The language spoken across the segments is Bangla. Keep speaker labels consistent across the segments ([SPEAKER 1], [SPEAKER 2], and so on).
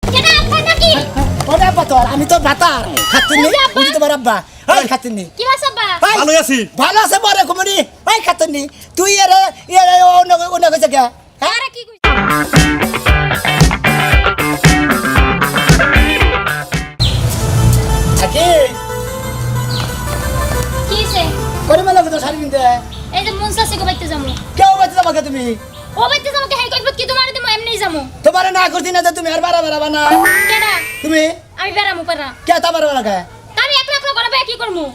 [SPEAKER 1] কেডা আপা নাকি
[SPEAKER 2] ওরে পাতর আমি তো বাতার খাতুনি বুঝি তোমার আব্বা ওই খাতুনি
[SPEAKER 1] কি বাসবা
[SPEAKER 3] ভালো আছি
[SPEAKER 2] ভালো আছে বড় কুমড়ি ওই খাতুনি তুই এরে এরে অন্য কইছে কে
[SPEAKER 1] আরে কি কইছ
[SPEAKER 2] আকি
[SPEAKER 1] কিছে
[SPEAKER 2] করে মেলা তো শাড়ি কিনতে
[SPEAKER 1] এই যে মনসা সে কইতে যামু
[SPEAKER 2] কেউ বাচ্চা যাবে তুমি
[SPEAKER 1] ও বাইতে যামু কে হাই কইব কি তোমার দিমু এমনি যামু
[SPEAKER 2] তোমার না করছি না যে তুমি আর বাড়া না
[SPEAKER 1] কেডা
[SPEAKER 2] তুমি
[SPEAKER 1] আমি বেরামু পারা
[SPEAKER 2] কে তা বাড়া কে
[SPEAKER 1] আমি এক লাখ করে বে কি করমু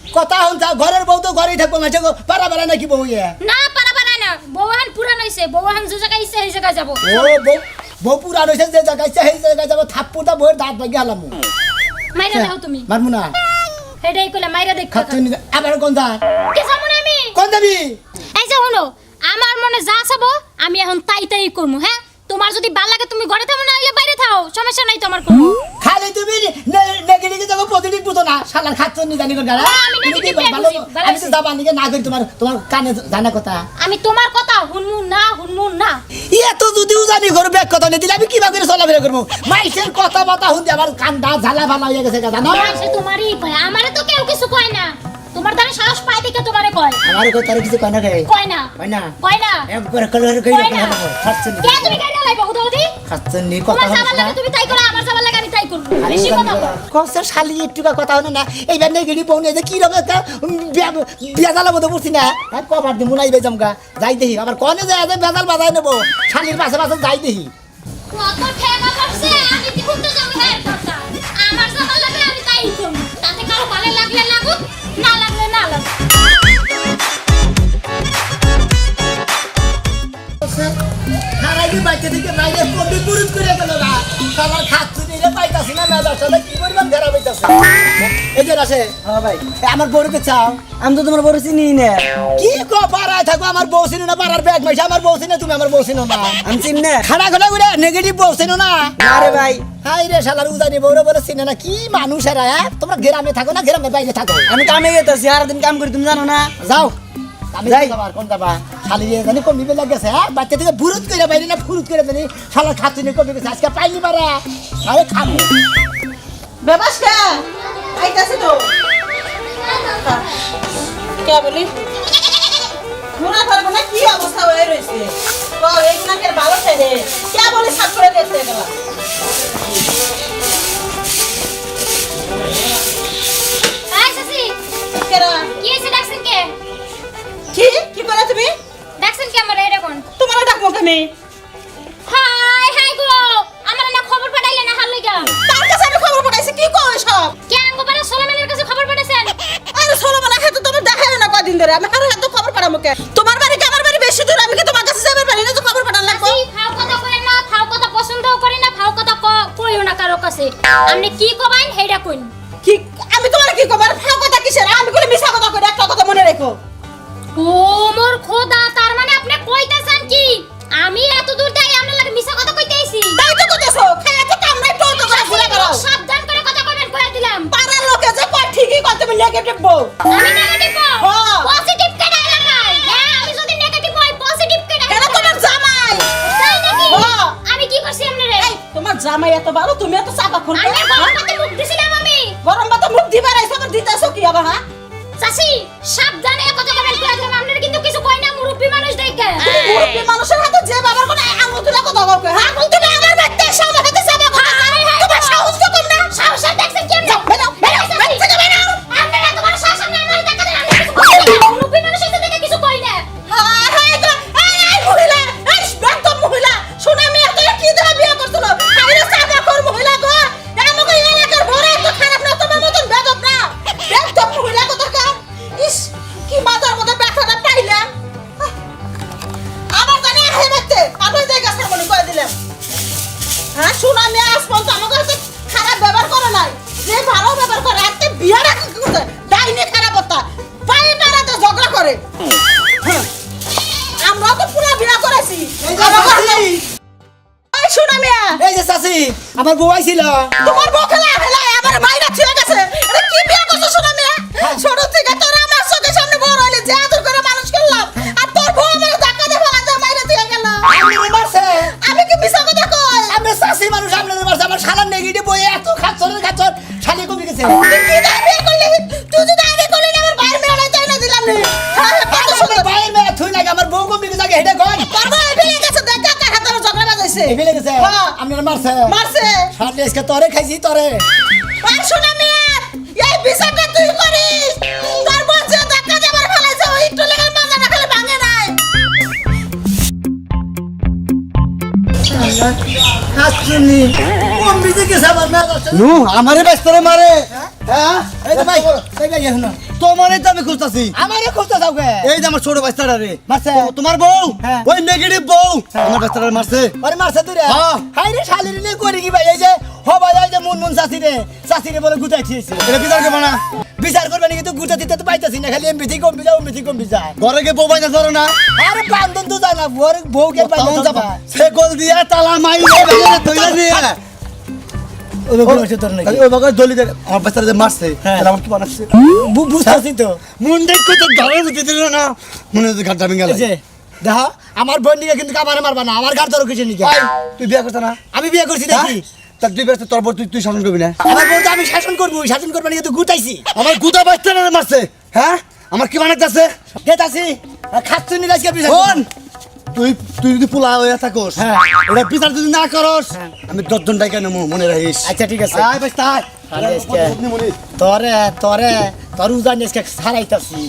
[SPEAKER 2] কথা হন ঘরের বউ তো ঘরেই থাকবো মাঝে বাড়া নাকি বউ ইয়ে
[SPEAKER 1] না পারা না বউহান পুরান হইছে বউহান যে জায়গা ইচ্ছে সেই জায়গা যাব
[SPEAKER 2] ও বউ পুরা রইছে যে জায়গায় ইচ্ছা সেই জায়গায় যাব থাপ্পুটা বউয়ের দাঁত ভাঙি হালামু
[SPEAKER 1] মাইরা দাও তুমি
[SPEAKER 2] মারমু না
[SPEAKER 1] হেডাই কইলা মাইরা দেখ
[SPEAKER 2] খাতুনি আবার কোন দা
[SPEAKER 1] কি যামু না আমি
[SPEAKER 2] কোন দাবি
[SPEAKER 1] এই যে শুনো আমার মনে যা চাবো আমি এখন তাই করমু হ্যাঁ তোমার যদি ভাল লাগে তুমি ঘরে থাকো না হইলে বাইরে থাও সমস্যা নাই তোমার কোনো
[SPEAKER 2] খালি তুমি নেগেটিভ যাবো পজিটিভ বুঝো না শালার খাতুনি জানি কোন গাড়া
[SPEAKER 1] আমি negative
[SPEAKER 2] ভালো
[SPEAKER 1] বুঝি, ভালো
[SPEAKER 2] আমি তো
[SPEAKER 1] বুঝি।
[SPEAKER 2] যাবা নিকে না করি তোমার কানে জানা কথা
[SPEAKER 1] আমি তোমার কথা শুনমু না
[SPEAKER 2] ইয়া তো যদিও জানি ঘর ব্যাগ কথা নেই দিলে আমি কিবা করে চলাফেরা করবো মাইসের কথা বাতা শুনতে আমার কান্দা ঝালা ভালা হয়ে গেছে জানো
[SPEAKER 1] সে তোমারই কয় আমারে তো কেউ কিছু কয় না তোমার দ্বারা সাহস পাই দেখে তোমারে কয়
[SPEAKER 2] আমার কই তার কিছু কয় না কে
[SPEAKER 1] কয় না
[SPEAKER 2] কয় না
[SPEAKER 1] কয় না
[SPEAKER 2] একবার কলর কই
[SPEAKER 1] কয় না
[SPEAKER 2] খাতুনি
[SPEAKER 1] কে তুমি কাইনা লাইবা উদি
[SPEAKER 2] খাতুনি কথা
[SPEAKER 1] তোমার সাবাল লাগে তুমি তাই করো আমার সাবাল লাগে আমি তাই করব বেশি কথা বল
[SPEAKER 2] কসর শালি একটু কথা হলো না এইবার নেগেটিভ বউনে যে কি রকম একটা বেজালা মতো পড়ছি না হ্যাঁ কবার দি মুনাই বেজম গা যাই দেখি আবার কনে যায় বেজাল বাজাই নেবো শালির পাশে পাশে যাই দেখি
[SPEAKER 1] কত ঠেকা পড়ছে আমি কি করতে যাব না কথা আমার সাবাল লাগে আমি তাই করব তাতে কারো ভালো লাগলে লাগুক না লাগলে না লাগুক
[SPEAKER 2] হারাইনি বাইতে থেকে বাইরে কবি পুরুত করে গেল না সবার খাতুনি রে পাইতাছি না মেজাজটা কি পরিমাণ খারাপ হইতাছে এই যে আছে
[SPEAKER 4] হ্যাঁ ভাই
[SPEAKER 2] আমার বউকে চাও
[SPEAKER 4] আমি তো তোমার বড় চিনি না
[SPEAKER 2] কি কো পাড়ায় থাকো আমার বউ চিনো না পাড়ার ব্যাগ মাইছে আমার বউ চিনো তুমি আমার বউ চিনো না
[SPEAKER 4] আমি চিনি না
[SPEAKER 2] খানা খানা করে নেগেটিভ বউ চিনো না
[SPEAKER 4] না রে ভাই
[SPEAKER 2] হাই রে শালার উদানি বউরে বলে চিনে না কি মানুষ এরা তোমরা গ্রামে থাকো না গ্রামে বাইরে থাকো
[SPEAKER 4] আমি কামে গেতেছি সারাদিন কাম করি তুমি জানো না
[SPEAKER 2] যাও আমি
[SPEAKER 4] যাই।
[SPEAKER 2] যাবার কোন যাবা শালি রে জানি কম বিবে লাগেছে হ্যাঁ বাচ্চা থেকে বুরুত করে বাইরে না ফুরুত করে জানি শালা খাতুনি কমে গেছে আজকে পাইনি পারা আরে খাবো
[SPEAKER 5] ব্যবস্থা আইতাছে তো কে বলি মোনা পারবো না কি অবস্থা হয়ে রয়েছে তো এই নাকের ভালো ছেড়ে কে বলে সাত করে দেখতে গেল
[SPEAKER 1] আই সাসি
[SPEAKER 5] কেরা
[SPEAKER 1] কি এসে ডাকছেন কে
[SPEAKER 5] কি কি করে তুমি
[SPEAKER 1] ডাকছেন কে আমার এটা কোন
[SPEAKER 5] তোমার ডাকবো কেন
[SPEAKER 1] হাই গো আমার না খবর পাঠাইলে না হাল লাগা
[SPEAKER 5] তার কাছে আমি খবর পাঠাইছি কি কই সব
[SPEAKER 1] কে আঙ্গো পারে সোলামেনের কাছে খবর পাঠাইছেন
[SPEAKER 5] আরে সোলমান হাতে তোমার দেখাই না কদিন ধরে আমি আর এত খবর পাঠাবো কে তোমার বাড়ি কি আমার বাড়ি বেশি দূর আমি কি তোমার কাছে যাবার পারি না তো খবর পাঠান লাগবো
[SPEAKER 1] সাসি ফাও কথা কই না ফাও কথা পছন্দও করি না ফাও কথা কইও না কারো কাছে আপনি কি কবাইন হেডা কইন
[SPEAKER 5] কি আমি তোমার কি কবার ফাও কথা কিসের আমি কইলে মিছা কথা কই একটা কথা মনে রেখো
[SPEAKER 1] ও মোর খোদা তার মানে আপনি কইতাছেন কি আমি এত দূর যাই আপনার লাগে মিছা কথা কইতেইছি
[SPEAKER 5] তাই তো কইতেছো খায়া তো কামড়াই তো তো করে ঘুরে বেড়াও
[SPEAKER 1] সাবধান করে কথা কইবেন কইয়া দিলাম
[SPEAKER 5] পাড়ার লোকে যে কয় ঠিকই কয় তুমি নেগেটিভ বউ
[SPEAKER 1] আমি নেগেটিভ
[SPEAKER 5] হ্যাঁ।
[SPEAKER 1] পজিটিভ কেডা লাগাই হ্যাঁ আমি যদি নেগেটিভ হই পজিটিভ কেডা
[SPEAKER 5] কেন তোমার জামাই
[SPEAKER 1] তাই নাকি
[SPEAKER 5] হ্যাঁ।
[SPEAKER 1] আমি কি করছি আপনারে
[SPEAKER 5] এই তোমার জামাই এত ভালো তুমি এত চাপা খুন
[SPEAKER 1] আমি গরম ভাতে মুখ দিছিলাম আমি
[SPEAKER 5] গরম ভাত মুখ দিবার আইছো আবার দিতেছো কি আবার হ্যাঁ
[SPEAKER 1] চাচি সাবধানে কথা কইবেন কইয়া দিলাম আপনারে কিন্তু কিছু কই না মুরব্বি মানুষ দেখে
[SPEAKER 5] তুমি মুরব্বি মানুষের হাতে যে বাবার কোন আঙুল তুলে কথা কও হ্যাঁ আঙুল তুলে আমার বাচ্চা সামনে হাতে চাপা কথা তোমার সাহস তো কম না
[SPEAKER 1] সাহস আর দেখছেন কেমনে
[SPEAKER 5] বেরো বেরো বেরো বেরো
[SPEAKER 1] আপনারা তোমার শাসন না আমার টাকা দেন আমি কিছু কই না মুরব্বি মানুষ এসে দেখে কিছু কই না
[SPEAKER 5] হায় হায় তো এই মহিলা এই বেতম মহিলা শুনে আমি এত কি ধরে বিয়ে করছিল হাইরে চাপা কর মহিলা গো আমাকে এলাকার ভরে এত খারাপ না তোমার মতন বেদব না বেতম মহিলা কত কাম ইস কি মাথার মধ্যে ব্যথাটা পাইলাম আমার জানি আহে দেখতে আমি যে গাছের মনে করে দিলাম হ্যাঁ শুনা আমি আজ পর্যন্ত আমাকে কাছে খারাপ ব্যবহার করে নাই যে ভালো ব্যবহার করে আজকে বিয়ে রাখা করতে ডাইনি খারাপ কথা পায়ে টানাতে ঝগড়া করে হ্যাঁ। আমরা তো পুরা বিয়া করেছি
[SPEAKER 2] এই যে চাচি,
[SPEAKER 5] এই শোনা মিয়া
[SPEAKER 2] এই যে চাচি আমার বউ আইছিল
[SPEAKER 5] তোমার বউ খেলা হেলা আমার মাইরা ছুঁয়ে গেছে এটা কি বিয়া করছো শোনা মিয়া ছোট থেকে তোর আমার চোখের সামনে বড় হইলে যে আদর করে মানুষ করলাম আর তোর বউ আমার ধাক্কা দিয়ে ফেলা যায় মাইরা ছুঁয়ে গেল
[SPEAKER 2] আপনি মারছে
[SPEAKER 5] আমি কি মিছা কথা কই
[SPEAKER 2] আমি চাচি মানুষ আপনাদের মারছে আমার গেছে
[SPEAKER 5] কি দাবি করলি তুই যদি আগে করলি না আমার ভাইয়ের মেয়ে চাই না দিলাম নি হ্যাঁ কত সুন্দর
[SPEAKER 2] ভাইয়ের মেয়ে থুই লাগে আমার বউ কম দিকে হেডে কর
[SPEAKER 5] তোর ভাই ফিরে গেছে দেখ কার হাতে ঝগড়া বাজাইছে
[SPEAKER 2] এগুলো গেছে
[SPEAKER 5] হ্যাঁ।
[SPEAKER 2] আপনার মারছে
[SPEAKER 5] মারছে
[SPEAKER 2] সামনে এসে তরে খাইছি তরে
[SPEAKER 5] আর শোনা মেয়ে এই বিচারটা তুই করিস তোর বলছে দেখা যাবার ফেলাইছে ওই একটু লেগে মাজা না খেলে ভাঙে নাই
[SPEAKER 2] হাসুনি কম দিকে গেছে আমার মেয়ে
[SPEAKER 4] নু আমারে ব্যস্তরে মারে হ্যাঁ
[SPEAKER 2] এই তো ভাই এই ভাই এখন
[SPEAKER 4] তোমারে তো আমি খুঁজতাছি
[SPEAKER 2] আমারে খুঁজতে যাও গে
[SPEAKER 4] এই যে আমার ছোট বাচ্চাটা রে
[SPEAKER 2] মারছে
[SPEAKER 4] তোমার বউ
[SPEAKER 2] হ্যাঁ।
[SPEAKER 4] ওই নেগেটিভ বউ আমার বাচ্চাটা মারছে
[SPEAKER 2] আরে মারছে তুই রে
[SPEAKER 4] হ্যাঁ।
[SPEAKER 2] হাই রে শালির নে করি কি ভাই এই যে হবা এই যে মুন চাচি রে বলে গুতাই খেয়েছে
[SPEAKER 4] এটা বিচার করবে না
[SPEAKER 2] বিচার করবে নাকি তো গুতা দিতে তো পাইতাছি না খালি এমবিথি কম যায়
[SPEAKER 4] ঘরে গিয়ে বউ বাইনা ধরো না
[SPEAKER 2] আরে বান্ধন তো জানা বউর বউকে
[SPEAKER 4] তখন
[SPEAKER 2] পাইতাছি
[SPEAKER 4] যাবা সে গোল দিয়া তালা মাইরে ভেঙে ধইলা দিয়ে
[SPEAKER 2] ওই বউর হচ্ছে তোর নাকি
[SPEAKER 4] ওই বাগার দলি দে আমার বাচ্চাটা যে মারছে
[SPEAKER 2] হ্যাঁ।
[SPEAKER 4] তাহলে আমার কি বানাচ্ছে
[SPEAKER 2] বুঝতাছি তো
[SPEAKER 4] মন দেখ কত ধরে বুঝতে দিল না মনে হচ্ছে ঘাট যাবেন গেল
[SPEAKER 2] এই যে দেখো আমার বোন নিকে কিন্তু কামারে মারবা না আমার গার তোর কিছু নিকে
[SPEAKER 4] তুই বিয়ে করছ না
[SPEAKER 2] আমি বিয়ে করছি দেখি
[SPEAKER 4] তার তুই ব্যস্ত তোর বউ তুই শাসন করবি না
[SPEAKER 2] আমার বোন তো আমি শাসন করবো নাকি তো গুতাইছি
[SPEAKER 4] আমার গুদা বাচ্চাটা মারছে হ্যাঁ আমার কি বানাইতেছে
[SPEAKER 2] গেতাছি খাচ্ছি নি আজকে বিচার
[SPEAKER 4] শোন তুই তুই যদি পোলা হয়ে থাকোস
[SPEAKER 2] হ্যাঁ।
[SPEAKER 4] এটা বিচার যদি না করস আমি 10 জন ডাইকা নেবো মনে রাখিস
[SPEAKER 2] আচ্ছা ঠিক আছে
[SPEAKER 4] আয় বেশ তাই
[SPEAKER 2] আরে আজকে তোর উজান আজকে সারাইতাছি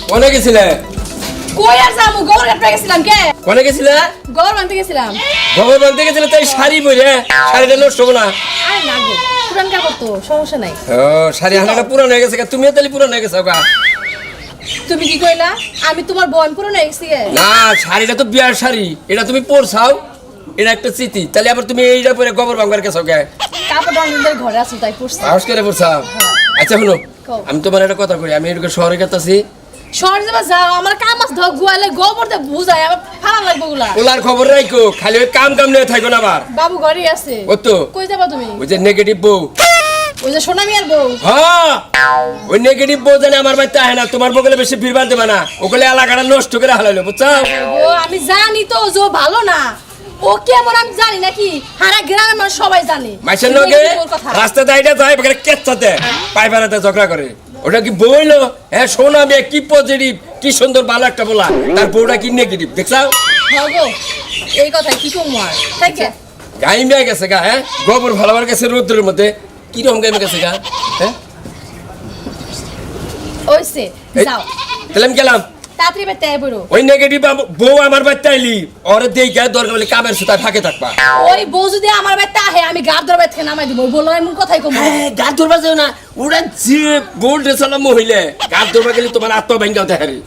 [SPEAKER 3] কোনে গেছিলে
[SPEAKER 6] কই আর যামু গোবর কাটতে গেছিলাম কে
[SPEAKER 3] কোনে গেছিলে
[SPEAKER 6] গোবর বানতে গেছিলাম
[SPEAKER 3] গোবর বানতে গেছিলে তাই শাড়ি পরে শাড়িটা নষ্ট হবো না
[SPEAKER 6] আরে না গো পুরান কাপড় তো সমস্যা নাই
[SPEAKER 3] ও শাড়ি হানাটা পুরান হয়ে গেছে তুমিও তাহলে পুরান হয়ে গেছো গা
[SPEAKER 6] তুমি কি কইলা আমি তোমার বোন পুরো না গেছি গে
[SPEAKER 3] না শাড়িটা তো বিয়ার শাড়ি এটা তুমি পরছাও এটা একটা স্মৃতি তাহলে আবার তুমি এইটা পরে গোবর বাংবার গেছো গে
[SPEAKER 6] কাপড় ডাঙ্গের ঘরে আছো তাই পড়ছি
[SPEAKER 3] সাহস করে পরছাও আচ্ছা হলো
[SPEAKER 6] কও।
[SPEAKER 3] আমি তোমার একটা কথা কই আমি এদিকে শহরে গেতাছি
[SPEAKER 6] শহর যাবা যাও আমার কাম আছে ধর গুয়ালে গোবর দে বুঝাই আমার ফালা লাগবে গুলা
[SPEAKER 3] ওলার খবর রাখো খালি ওই কাম নিয়ে থাকো না আবার
[SPEAKER 6] বাবু ঘরে আছে
[SPEAKER 3] ও তো
[SPEAKER 6] কই যাবা তুমি
[SPEAKER 3] ওই যে নেগেটিভ বউ
[SPEAKER 6] ওই যে সোনা মিয়ার বউ
[SPEAKER 3] হ্যাঁ ওই নেগেটিভ বউ জানে আমার বাড়িতে আহে না তোমার বগলে বেশি ভিড় বাঁধতে না ওগুলো এলাকাটা নষ্ট করে হালাইলো বুঝছো
[SPEAKER 6] ও আমি জানি তো যে ও ভালো না ও কেমন আমি জানি নাকি সারা গ্রামের মানুষ সবাই জানে
[SPEAKER 3] মাইসের
[SPEAKER 6] তুমি
[SPEAKER 3] লগে
[SPEAKER 6] ওর কথা।
[SPEAKER 3] রাস্তা দাইটা যায় এখানে কেচ্ছাতে পাই পারাতে ঝগড়া করে ওটা কি বইলো হ্যাঁ শোনা মেয়ে কি পজিটিভ কি সুন্দর ভালো একটা বলা তার বউটা কি নেগেটিভ দেখছাও
[SPEAKER 6] হ্যাঁ গো এই কথাই কি কম আর তাই কে
[SPEAKER 3] গাইমে গেছে গা হ্যাঁ গোবর ভালোবার গেছে রোদ্রের মধ্যে কিরকম গাইমে গেছে গা হ্যাঁ
[SPEAKER 6] ওইসে
[SPEAKER 3] এই,
[SPEAKER 6] যাও
[SPEAKER 3] তাহলে আমি গেলাম
[SPEAKER 6] তাড়াতাড়ি বেতে আয় বড়
[SPEAKER 3] ওই নেগেটিভ বউ আমার বাড়িতে আইলি ওরে দেই গা দরকার বলে কামের সুতায় ফাঁকে থাকবা
[SPEAKER 6] ওই বউ যদি আমার বাড়িতে আহে আমি গার ধরে বাইতে নামাই দিব বললো এমন কথাই কম
[SPEAKER 3] হ্যাঁ গাছ ধরবা যাও না ওরা যে গোল্ড রেসালা মহিলা গাছ ধরবা গেলে তোমার আত্মা ভেঙ্গাও দেখারি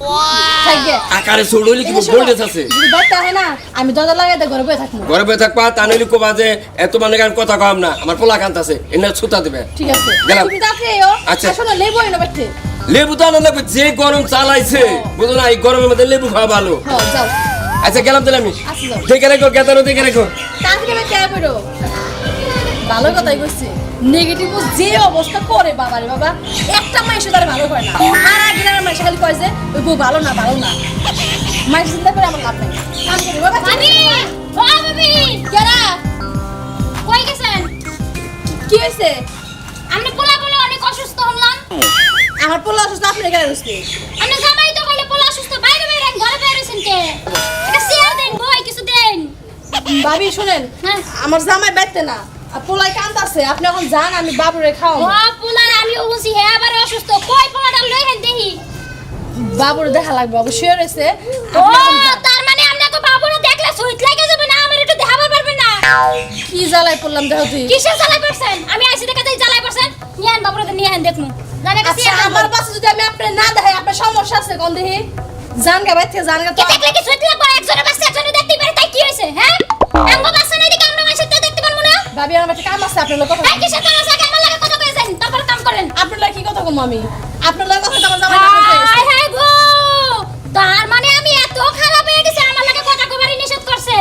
[SPEAKER 6] থাকবে
[SPEAKER 3] আকারে ছোট হইলে কি গোল্ড রেস আছে
[SPEAKER 6] যদি বাইতে আহে না আমি দরজা লাগাই দিয়ে ঘরে বসে থাকবো
[SPEAKER 3] ঘরে বসে থাকবা তা নইলে কোবা যে এত মানে গান কথা কম না আমার পোলা কান্ত আছে এনে ছুতা দেবে
[SPEAKER 6] ঠিক আছে
[SPEAKER 3] গেলাম।
[SPEAKER 6] তুমি তাড়াতাড়ি এও
[SPEAKER 3] আচ্ছা।
[SPEAKER 6] আর শোনো লেবু এনে বাইতে
[SPEAKER 3] লেবু তো আনন্দ লাগবে যে গরম চালাইছে বুঝো না এই গরমের মধ্যে লেবু খাওয়া ভালো
[SPEAKER 6] হ্যাঁ যাও
[SPEAKER 3] আচ্ছা গেলাম তাহলে আমি
[SPEAKER 6] আচ্ছা, যাও।
[SPEAKER 3] দেখে রেখো গেতারও দেখে রেখো
[SPEAKER 6] তাড়াতাড়ি বেতে আয় বড় ভালো কথাই কইছে নেগেটিভ যে অবস্থা করে বাবারে বাবা একটা মাইশ তার ভালো করে না আর আগের মাইশ খালি কয় যে ওই বউ ভালো না মাইশ চিন্তা করে আমার লাভ নাই কাম করি বাবা
[SPEAKER 1] ভাবি ও ভাবি
[SPEAKER 6] কেরা
[SPEAKER 1] কই গেছেন
[SPEAKER 6] কি হয়েছে
[SPEAKER 1] আপনি পোলা বলে অনেক অসুস্থ হলাম
[SPEAKER 6] আমার পোলা অসুস্থ আপনি কেন বুঝতে
[SPEAKER 1] আপনি জামাই তো কইলে পোলা অসুস্থ বাইরে বাইরে ঘরে বাইরে আছেন কে এটা শেয়ার দেন বই কিছু দেন
[SPEAKER 6] ভাবি শুনেন
[SPEAKER 1] হ্যাঁ।
[SPEAKER 6] আমার জামাই বাইতে না আর পোলাই কান্দাছে আপনি এখন যান আমি বাবুরে খাওয়াবো
[SPEAKER 1] ও পোলার আমিও বুঝি হ্যাঁ আবার অসুস্থ কই পোলাটা লই হেন দেখি
[SPEAKER 6] বাবুরে দেখা লাগবে অবশ্যই রয়েছে
[SPEAKER 1] ও তার মানে আপনি তো বাবুরে দেখলে সুইট লাগে যাবে না আমার একটু দেখাবার পারবেন না
[SPEAKER 6] কি জ্বালাই পড়লাম দেখো তুই
[SPEAKER 1] কিসের জ্বালাই করছেন আমি আইসি দেখে তাই জ্বালাই করছেন নিয়ে আন বাবুরে নিয়ে আন দেখমু জানে কাছে
[SPEAKER 6] আচ্ছা আমার পাশে যদি আমি আপনি না দেখাই আপনার সমস্যা আছে কোন দেখি জান গা বাইতে জান গা তো
[SPEAKER 1] কি দেখলে কি সুইট লাগবে একজনের বাচ্চা একজনের দেখতে পারে তাই কি হইছে হ্যাঁ আঙ্গো বাচ্চা নাই দেখে আমরা মাসে দেখতে পারবো না
[SPEAKER 6] ভাবি আমার একটা কাম আছে আপনার লোক কথা
[SPEAKER 1] তাই কিসের কাম আছে আমার লাগে কথা কইছেন তারপর কাম করেন
[SPEAKER 6] আপনার লাগে কি কথা কম আমি আপনার লাগে কথা তো আমার জামাই না করতে
[SPEAKER 1] হায় হায় গো তার মানে আমি এত খারাপ হয়ে গেছি আমার লাগে কথা কবারই নিষেধ করছে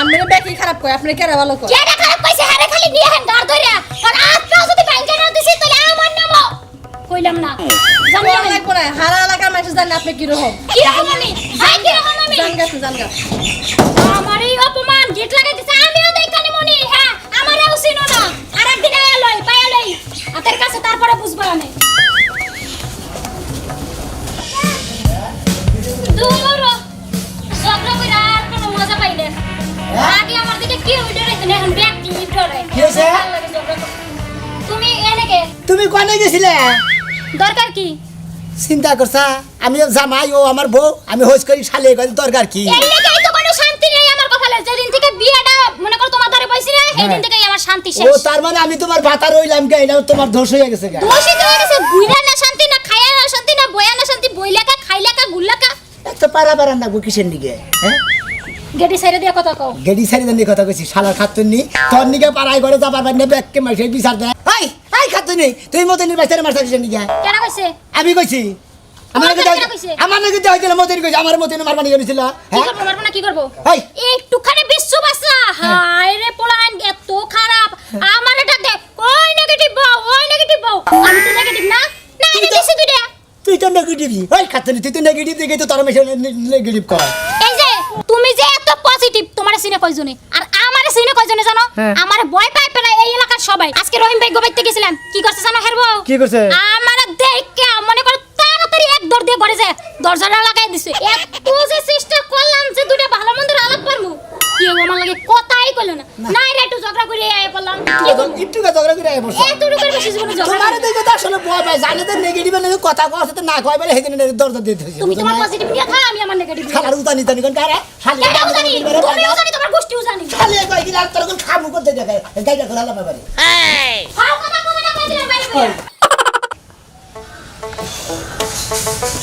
[SPEAKER 6] আপনার ব্যাকি খারাপ কয় আপনি কেরা ভালো কয়
[SPEAKER 1] কেডা খারাপ কইছে হারে খালি নিয়ে হেন গার ধইরা আর আজকেও যদি বাইঙ্গা না দিছি তাহলে আমার নাম কই বললাম না জানি
[SPEAKER 6] বলা লাগবো না, হারা এলাকার মানুষ জানে আপনি কিরকম।
[SPEAKER 1] কি রকম আমি ভাই কি রকম আমি
[SPEAKER 6] জানগা।
[SPEAKER 1] আমার এই অপমান গেট লাগাই দিছে আমিও দেখানি মনি হ্যাঁ আমারও চিনো না আরেকদিন আয়া লই পায়া লই হাতের কাছে তারপরে বুঝবা না দূর ঝগড়া কইরা আর কোনো মজা পাইলে আগে আমার দিকে কি উঠে রইছে না এখন ব্যাগ কি ডরে
[SPEAKER 2] কি হইছে?
[SPEAKER 1] তুমি এনেকে
[SPEAKER 2] তুমি কোনে গেছিলে
[SPEAKER 1] দরকার কি
[SPEAKER 2] চিন্তা করছা আমি জামাই ও আমার বউ আমি হোস করি শালে করি দরকার কি
[SPEAKER 1] এই লেগেই তো কোনো শান্তি নেই আমার কপালে যেদিন থেকে বিয়েটা মনে করো তোমার ধরে বইছি না সেই দিন থেকেই আমার শান্তি
[SPEAKER 2] ও
[SPEAKER 1] শেষ
[SPEAKER 2] তার মানে আমি তোমার ভাতা রইলাম কে এটা তোমার দোষ হয়ে গেছে গা
[SPEAKER 1] দোষী তো হয়ে গেছে বুইরা না শান্তি না খায়া না শান্তি না বয়া না শান্তি বইলাকা খাইলাকা গুল্লাকা
[SPEAKER 2] একটা পারা না কিসের দিকে হ্যাঁ
[SPEAKER 1] গেটি সাইডে দিয়ে কথা কও
[SPEAKER 2] গেডি সারি দানি কথা কইছি শালার খাতুনি তোর নিকে পাড়ায় ঘরে যাবার বাইনে ব্যাগকে মাইছে বিচার দে এই খাতুনি তুই মতনির বাচ্চারে মারছ কিসের নিকে
[SPEAKER 1] কেন কইছে
[SPEAKER 2] আমি কইছি আমার নাকি
[SPEAKER 1] কেন কইছে?
[SPEAKER 2] আমার নাকি হইছিল মতনি কইছে আমার মতনি মারবানি কইছিল
[SPEAKER 1] কি
[SPEAKER 2] হ্যাঁ
[SPEAKER 1] করব মারবো না কি করব
[SPEAKER 2] এই।
[SPEAKER 1] একটুখানি বিশ্ব বাসা হায় রে পোলান এত খারাপ আমারে ডাক দে ওই নেগেটিভ বউ ওই নেগেটিভ বউ আমি তো নেগেটিভ না না এটা দিছি তুই দে
[SPEAKER 2] তুই তো নেগেটিভ ওই খাতুনি তুই তো নেগেটিভ দেখে তো তোর মেশে নেগেটিভ কর
[SPEAKER 1] এই যে তুমি যে এত পজিটিভ তোমার সিনে কয়জনে আর আমার সিনে কয়জনে জানো
[SPEAKER 2] হ্যাঁ।
[SPEAKER 1] আমার ভয় পায় পেলা এই এলাকার সবাই আজকে রহিম ভাই গোবাইতে গেছিলাম কি করছে জানো হেরবো
[SPEAKER 2] কি করছে?
[SPEAKER 1] আমার দেখে মনে করো তাড়াতাড়ি এক দর দিয়ে ঘরে যায় দরজাটা লাগাই দিছে এত যে চেষ্টা করলাম যে দুটো ভালো মন্দের আলাপ পারমু কেউ আমার লাগে কথাই কইলো না না রে একটু ঝগড়া করে আয় বললাম কি করব
[SPEAKER 2] একটু ঝগড়া করে আয় বসে
[SPEAKER 1] এত রকমের বেশি জীবনে ঝগড়া
[SPEAKER 2] তোমার
[SPEAKER 1] করে।
[SPEAKER 2] দেখে তো আসলে ভয় পায় জানে তো নেগেটিভ নাকি কথা কওয়া সাথে না কয় বলে হেদিন দরজা দিয়ে দিয়েছে
[SPEAKER 1] তুমি তোমার পজিটিভ নিয়ে খা আমি আমার নেগেটিভ নিয়ে
[SPEAKER 2] খালার উতানি তানি কোন কারে শালি
[SPEAKER 1] এটাও জানি তুমিও জানি তোমার গোষ্ঠীও জানি
[SPEAKER 2] শালি কই দিলা তোর কোন খামু করতে দেখে গাইটা করে আলাদা বাড়ি
[SPEAKER 1] খাও কথা কবে না কইছিলাম বাইরে করে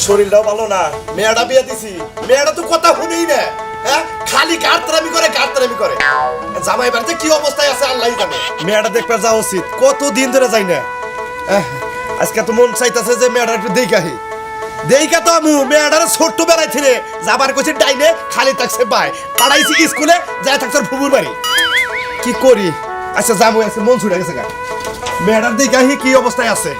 [SPEAKER 7] শরীরটাও ভালো না মেয়েটা বিয়ে দিছি মেয়েটা তো কথা শুনেই না হ্যাঁ খালি গাড়তারামি করে জামাই বাড়িতে কি অবস্থায় আছে আল্লাহই জানে মেয়েটা দেখতে যাওয়া উচিত কতদিন ধরে যাই না আজকে তো মন চাইতেছে যে মেয়েটা একটু দেখাহি দেইকা তো আমু মেয়েটার ছোট্ট বেড়াই ছিলে যাবার কইছে ডাইনে খালি থাকছে বাই পাড়াইছি স্কুলে যায় থাকছে ফুবুর বাড়ি কি করি আচ্ছা যাবো আজকে মন ছুটে গেছে গা মেয়েটার দেখাহি কি অবস্থায় আছে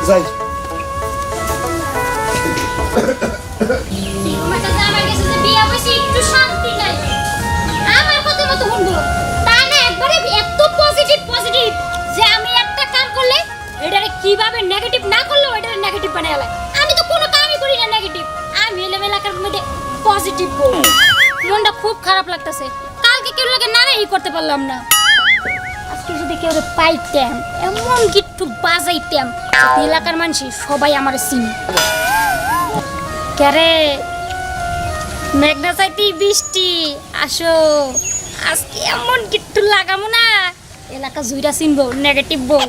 [SPEAKER 7] যাই
[SPEAKER 1] আমার কাছে আমার কাছে যে বিয়ে বসে একটু শান্তি নাই আমার কথা মতো শুনবো তা না একবারে এত পজিটিভ যে আমি একটা কাম করলে এটারে কিভাবে নেগেটিভ না করলে এটারে নেগেটিভ বানায় আলাই আমি তো কোনো কামই করি না নেগেটিভ আমি এলাকার মধ্যে পজিটিভ বল মনটা খুব খারাপ লাগতেছে কালকে কেউ লাগে না এই করতে পারলাম না আজকে যদি কেউ পাইতাম এমন গিট্টু বাজাইতাম যাতে এলাকার মানুষ সবাই আমার চিনি কেরে মেঘনা চাইতে বৃষ্টি আসো আজকে এমন গিট্টু লাগামো না এলাকা জুইরা চিনবো নেগেটিভ বউ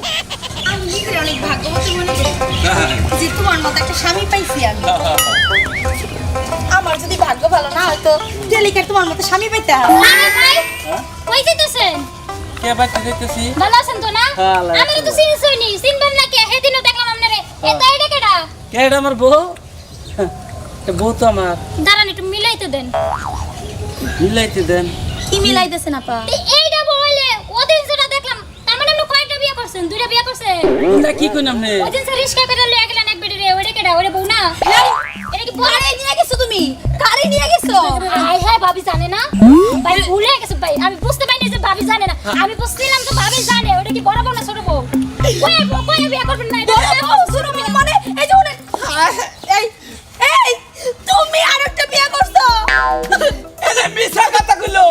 [SPEAKER 6] আমি নিজের অনেক ভাগ্যবতী মনে করি যে তোমার মতো একটা স্বামী পাইছি আমি। আমার যদি ভাগ্য ভালো না হয়তো টেলিকার তোমার মতো স্বামী পাইতে হবে।
[SPEAKER 1] আরে ভাই কই যাইতেছেন
[SPEAKER 8] কে বাইতে যাইতেছি
[SPEAKER 1] ভালো আছেন তো না
[SPEAKER 8] হ্যাঁ, ভালো আছি।
[SPEAKER 1] আমি তো চিনছইনি চিনবেন না কে সেদিনও দেখলাম আপনারে এটা এটা কেডা
[SPEAKER 8] কে এটা আমার বউ এ বউ তো আমার
[SPEAKER 1] দাঁড়ান একটু মিলাইতে দেন
[SPEAKER 8] মিলাইতে দেন
[SPEAKER 6] কি মিলাইতেছেন আপা?
[SPEAKER 1] এইটা বলে ওদিন যেটা দেখলাম তার মানে আপনি কয়টা বিয়ে করছেন দুইটা বিয়ে করছেন
[SPEAKER 8] এটা কি কইন আপনি
[SPEAKER 1] ওদিন সে রিস্কা করে লয়ে গেলেন এক বেডে রে ওরে কেডা ওরে বউ না এটা কি বড়
[SPEAKER 6] কারে নিয়ে গেছো তুমি? কারে নিয়ে গেছো?
[SPEAKER 1] হাই হাই ভাবি জানে না ভাই ভুলে গেছে ভাই আমি বুঝতে পারিনি যে ভাবি জানে না আমি বুঝছিলাম তো ভাবি জানে ওটা কি বড় বউ না ছোট বউ কই বিয়ে করবেন না
[SPEAKER 6] বড় বউ শুরু মানে এই যে অনেক এই এই তুমি আরেকটা বিয়ে করছো?
[SPEAKER 8] এটা মিছা কথা কইলো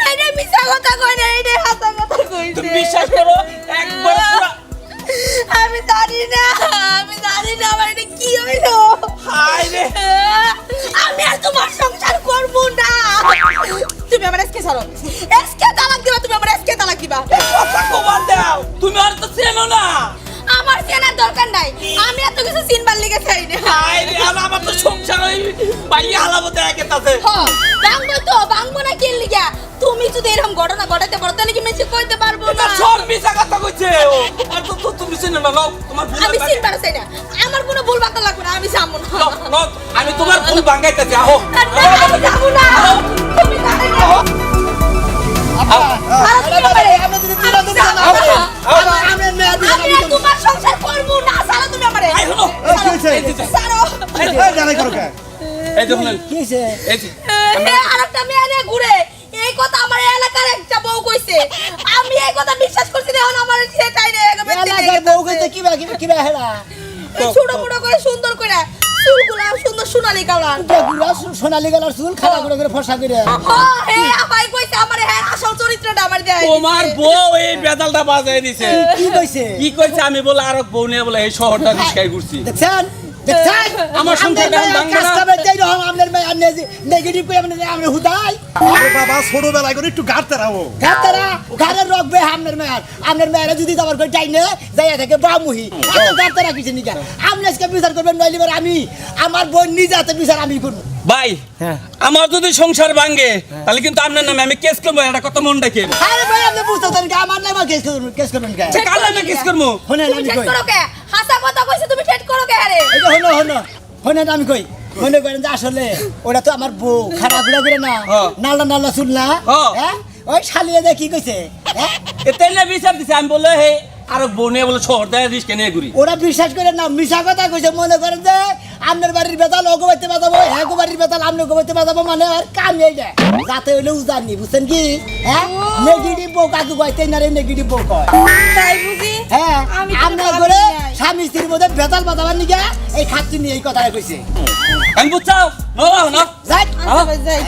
[SPEAKER 6] এইটা মিছা কথা কই না, এইটা হাসা কথা কইছে।
[SPEAKER 8] তুমি বিশ্বাস করো একবার পুরা
[SPEAKER 6] আমি জানি না আমার এটা কি হইলো।
[SPEAKER 8] হাই রে
[SPEAKER 6] আমি আর তোমার সংসার করব না। তুমি আমার এসকে ছাড়ো, এসকে তালাক দিবা, তুমি আমার এসকে তালাক দিবা।
[SPEAKER 8] কথা কবার দাও তুমি আর তো চেনো না
[SPEAKER 6] আমার চেনার দরকার নাই, আমি এত কিছু চিনবার লিগে চাই না।
[SPEAKER 8] হাই রে আমার তো সংসার ওই পাইয়া হালাবো দেখাইতাছে
[SPEAKER 6] ভাঙবো না কি লিগা? তুমি যদি এরকম ঘটনা ঘটাতে পারো তাহলে কি মেসে কইতে পারবো
[SPEAKER 8] এটা
[SPEAKER 6] না?
[SPEAKER 8] সর মিছা কথা কইছে ও আর তো তুমি চেনো না নাও তোমার ভুল
[SPEAKER 6] আমি চিনবার চাই না, আমার কোনো ভুল বাতা লাগবে না, আমি যাবো না।
[SPEAKER 8] নাও আমি তোমার ভুল ভাঙাইতাছি আহো
[SPEAKER 6] না, আমি যাবো না, তুমি জানো না। তুমি আমারে
[SPEAKER 2] আমি যদি বিরাদব না করে আমি মেয়ের বিয়ে
[SPEAKER 6] আমি আর তোমার সংসার করব না ছাড়ো তুমি আমারে
[SPEAKER 8] এই হলো
[SPEAKER 4] এই কি হইছে
[SPEAKER 6] ছাড়ো
[SPEAKER 4] এই জানাই করো কে
[SPEAKER 8] এই দেখুন
[SPEAKER 2] কি হইছে
[SPEAKER 8] এই যে,
[SPEAKER 6] আরেকটা মেয়ে নিয়ে ঘুরে এই কথা আমার এলাকার একটা বউ কইছে আমি এই কথা বিশ্বাস করছি না এখন আমার সেটাই নেই
[SPEAKER 2] এলাকার বউ কইতে কি বা হেরা
[SPEAKER 6] ছোট বড় করে সুন্দর করে চুলগুলা সুন্দর সোনালী কালার
[SPEAKER 2] গুলা সোনালী গলার চুল খাড়া করে ফসা করে
[SPEAKER 6] হে আপাই কইছে আমার হ্যাঁ আসল চরিত্রটা আমার দেয়
[SPEAKER 8] তোমার বউ এই বেদালটা বাজায় দিছে
[SPEAKER 2] কি কইছে
[SPEAKER 8] কি কইছে আমি বলে আরো বউ নিয়ে বলে এই শহরটা রিস্কাই ঘুরছি
[SPEAKER 2] দেখছেন
[SPEAKER 8] আমার সংসারটা এখন ভাঙবে না।
[SPEAKER 2] কাস্টমার যাই রকম আপনার মেয়ে আপনি নেগেটিভ করে আপনি হুদাই
[SPEAKER 7] আরে বাবা ছোটবেলায় করে একটু গাড়তে রাখো
[SPEAKER 2] গাতারা গারে রকবে আপনার মেয়ের যদি দাবার করে যাইনে যাইয়া থাকে বামুহি এত গাতারা কিছু নিকা আপনি আজকে বিচার করবেন নইলে এবার আমি আমার বোন নিজে হাতে বিচার আমি করব
[SPEAKER 8] ভাই আমার যদি সংসার ভাঙে তাহলে কিন্তু আপনার নামে আমি কেস করবো এটা কত মন ডাকে
[SPEAKER 2] আরে ভাই আপনি বুঝতে পারেন কি আমার নামে কেস করবেন কে
[SPEAKER 8] কাল নামে কেস করবো
[SPEAKER 2] শুনেন
[SPEAKER 6] তুমি
[SPEAKER 2] আমি
[SPEAKER 6] ঠেট
[SPEAKER 2] কই
[SPEAKER 6] করো কে হাসা কথা কইছে তুমি ঠেট করো কে আরে
[SPEAKER 2] এই যে শুনেন আমি কই মনে করেন যে আসলে ওটা তো আমার বউ খারাপ করে না
[SPEAKER 8] হ্যাঁ।
[SPEAKER 2] নাল্লা শুন না
[SPEAKER 8] হ্যাঁ।
[SPEAKER 2] হ্যাঁ ওই শালিয়ে দিয়ে কি কইছে হ্যাঁ
[SPEAKER 8] এতে না বিচার দিছে আমি বললে হে আরো বউ নিয়ে বলে শহরটা রিস্কে নিয়ে ঘুরি
[SPEAKER 2] ওরা বিশ্বাস করে না মিশা কথা কইছে মনে করেন যে আপনার বাড়ির বেতাল ওগো বাড়িতে বাজাবো হ্যাগো বাড়ির বেতাল আপনি ওগো বাড়িতে বাজাবো মানে আর কাম এই না যাতে হইলে উজানি বুঝছেন কি হ্যাঁ নেগেটিভ বউ কাকু কইতে না রে নেগেটিভ বউ কয়
[SPEAKER 6] তাই বুঝি
[SPEAKER 2] হ্যাঁ
[SPEAKER 6] আমি তো
[SPEAKER 2] আপনার
[SPEAKER 6] ভাবি
[SPEAKER 2] করে
[SPEAKER 6] নাই।
[SPEAKER 2] স্বামী স্ত্রীর মধ্যে বেতাল বাজাবার নিগে এই খাচ্ছি নিয়ে এই কথাটা কইছে
[SPEAKER 8] আমি বুঝছাও না
[SPEAKER 2] যাই
[SPEAKER 6] যাই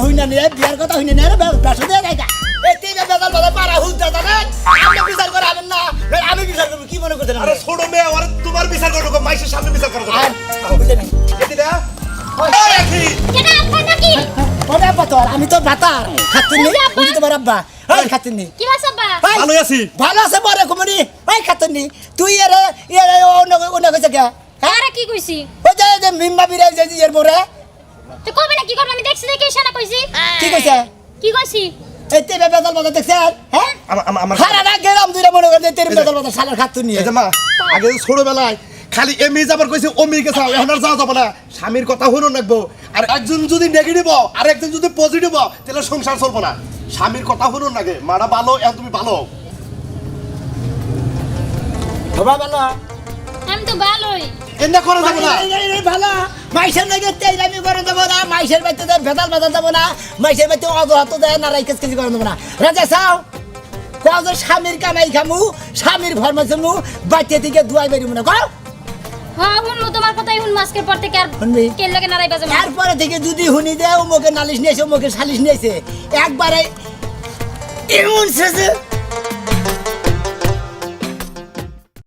[SPEAKER 2] হইনা নিয়ে বিয়ার কথা হইনা নিয়ে ব্যবসা দিয়ে গাইটা এই তিন বেতাল বাজা পারা হুদ্দা জানেন আপনি বিচার করে আবেন না নইলে আমি বিচার করব কি মনে করতেন
[SPEAKER 7] আরে ছোট মেয়ে আর তোমার বিচার করো মাইসের সামনে বিচার করো
[SPEAKER 2] বুঝলেন
[SPEAKER 7] এটি না ওই একই
[SPEAKER 1] কেন আপনার নাকি
[SPEAKER 2] ওরে বাতর আমি তো বাতার খাচ্ছি নি বুঝতে পার আব্বা ওই খাচ্ছি নি
[SPEAKER 1] কি বাসবা
[SPEAKER 2] এই,
[SPEAKER 7] ভালোই আছি
[SPEAKER 2] ভালো আছে বরে কুমারী ওই খাচ্ছি নি তুই এরে অন্য কইছে কে হ্যাঁ
[SPEAKER 1] আরে কি কইছি
[SPEAKER 2] ওই যে মিম্মা বিরাই যে এর মোরে
[SPEAKER 1] তো কবে না কি করব আমি দেখছি দেখে এসে না কইছি
[SPEAKER 2] কি কইছে
[SPEAKER 1] কি কইছি
[SPEAKER 2] এই তেরে বেতাল বাজা দেখছেন হ্যাঁ
[SPEAKER 7] আমার
[SPEAKER 2] সারা রাত গেলাম দুইটা মনে করে তেরে বেতাল বাজা শালার খাচ্ছি নি
[SPEAKER 7] এই যে মা আগে যে ছোটবেলায় খালি এমনি যাবার কইছে অমনি কে চাও এখন আর যাওয়া যাবে না স্বামীর কথা শুনো রাখবো আর একজন যদি নেগেটিভ আর একজন যদি পজিটিভ তাহলে সংসার চলবো না স্বামীর কথা শুনো নাকি মারা ভালো এখন তুমি ভালো
[SPEAKER 2] বাবা ভালো
[SPEAKER 1] আমি তো ভালোই
[SPEAKER 7] কেন করা যাবে না
[SPEAKER 2] ভালো মাইসের লাগে তেইলামি করে দেবো না মাইসের বাড়িতে ভেতাল বাজা দেবো না মাইসের বাড়িতে অজহাত দেয় না রাইকেস কেজি করে দেবো না রাজা চাও কত স্বামীর কামাই খামু স্বামীর ফরমাইছমু বাচ্চা থেকে দুয়াই বেরিয়ে মনে কর
[SPEAKER 1] হ্যাঁ শুনবো তোমার কথাই শুন মাসকের পর থেকে আর
[SPEAKER 2] শুনবি?
[SPEAKER 1] কেন লাগে নারাই বাজে
[SPEAKER 2] তারপরে থেকে যদি শুনি দে ও মুখে নালিশ নিয়েছে ও মুখে সালিশ নিয়েছে একবারে এমন শেষে